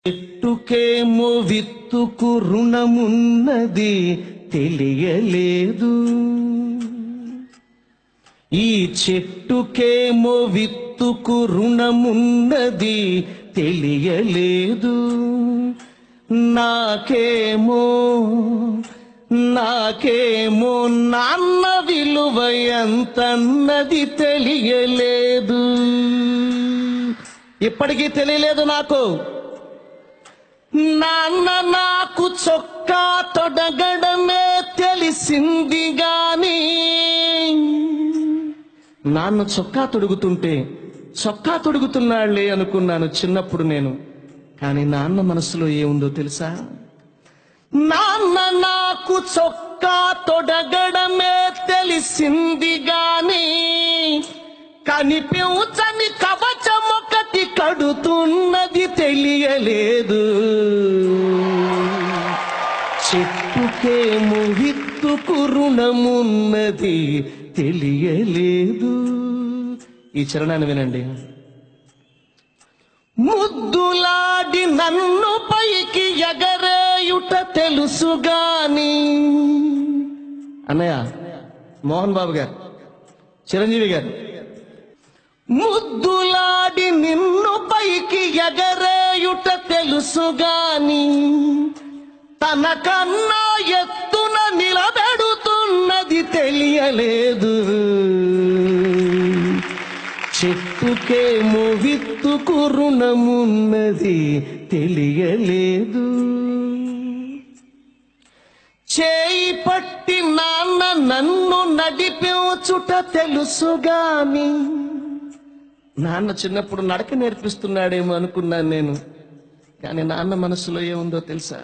చెట్టుకేమో విత్తుకు రుణమున్నది తెలియలేదు. ఈ చెట్టుకేమో విత్తుకు రుణమున్నది తెలియలేదు. నాకేమో నాన్న విలువ ఎంతన్నది తెలియలేదు. ఇప్పటికీ తెలియలేదు నాకు. నాన్న నాకు చొక్కా తొడగడమే తెలిసింది గాని, నాన్న చొక్కా తొడుగుతున్నాళ్లే అనుకున్నాను చిన్నప్పుడు నేను. కానీ నాన్న మనసులో ఏముందో తెలుసా? నాన్న నాకు చొక్కా తొడగడమే తెలిసింది గాని, కనిపించని కవచమొకటి కడుతున్నది తెలియలేదు. చెట్టుకేమో విత్తుకు రుణమున్నది తెలియలేదు. ఈ చరణాన్ని వినండి. ముద్దులాడి నన్ను పైకి ఎగరేయుట తెలుసుగాని, అన్నయ్య మోహన్ బాబు గారు, చిరంజీవి గారు, ముద్దులాడి నిన్ను పైకి ఎగరేయుట తెలుసుగాని, తనకన్నా ఎత్తున నిలబెడుతున్నది తెలియలేదు. చెట్టుకేమో విత్తుకు రుణమున్నది తెలియలేదు. చేయి పట్టి నాన్న నన్ను నడిపించుట తెలుసుగాని, నాన్న చిన్నప్పుడు నడక నేర్పిస్తున్నాడేమో అనుకున్నాను నేను. కానీ నాన్న మనసులో ఏముందో తెలుసా?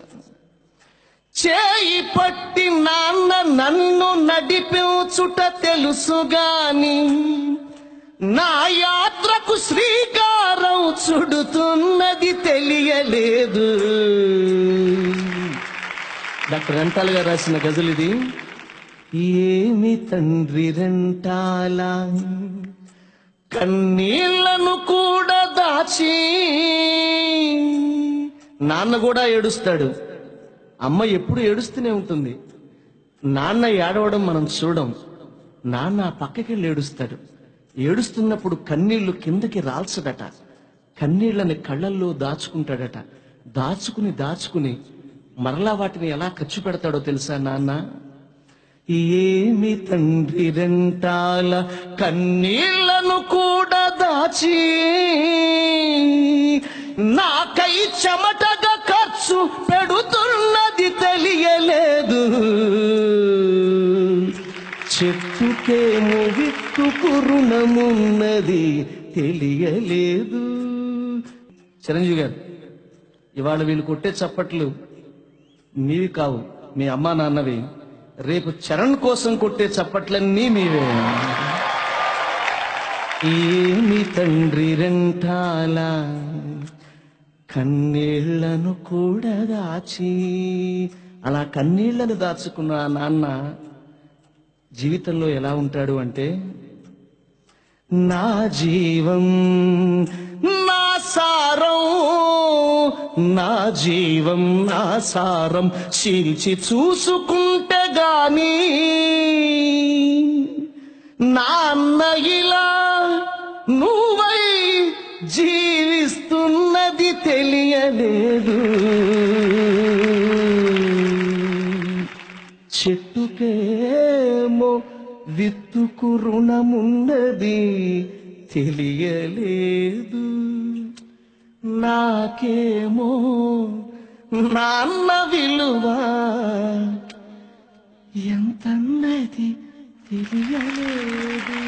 చేయి పట్టి నాన్న నన్ను నడిపించుట తెలుసుగాని, నా యాత్రకు శ్రీకారం చుడుతున్నది తెలియలేదు. డాక్టర్ రెంటాల్ గారు రాసిన గజల్ ఇది. ఏమి తండ్రి రెంటాల కన్నీళ్లను కూడా దాచి, నాన్న కూడా ఏడుస్తాడు, అమ్మ ఎప్పుడు ఏడుస్తూనే ఉంటుంది. నాన్న ఏడవడం మనం చూడం. నాన్న పక్కకెళ్ళి ఏడుస్తాడు. ఏడుస్తున్నప్పుడు కన్నీళ్లు కిందకి రాల్చడట, కన్నీళ్లని కళ్ళల్లో దాచుకుంటాడట. దాచుకుని మరలా వాటిని ఎలా ఖర్చు పెడతాడో తెలుసా నాన్న? ఏమి తండ్రి రెంటాల కన్నీళ్లను కూడా దాచి, నాకై చెమటగా ఖర్చు పెడుతున్నది తెలియలేదు. చెట్టుకేమో విత్తుకు రుణమున్నది తెలియలేదు. చిరంజీవి గారు, ఇవాళ వీళ్ళు కొట్టే చప్పట్లు మీవి కావు, మీ అమ్మా నాన్నవి. రేపు చరణ్ కోసం కొట్టే చప్పట్లన్నీ మీవే. ఏమి తండ్రి రెంటాల కన్నీళ్లను కూడా దాచి, అలా కన్నీళ్లను దాచుకున్న ఆ నాన్న జీవితంలో ఎలా ఉంటాడు అంటే, నా జీవం నా సారం, నా జీవం నా సారం చీల్చి చూసుకుంటే గాని, నాన్న ఇలా నువ్వై జీవిస్తున్నది తెలియలేదు. చెట్టుకేమో విత్తుకు రుణమున్నది తెలియలేదు. నాకేమో నాన్న విలువ ఎంతన్నది తెలియలేదు.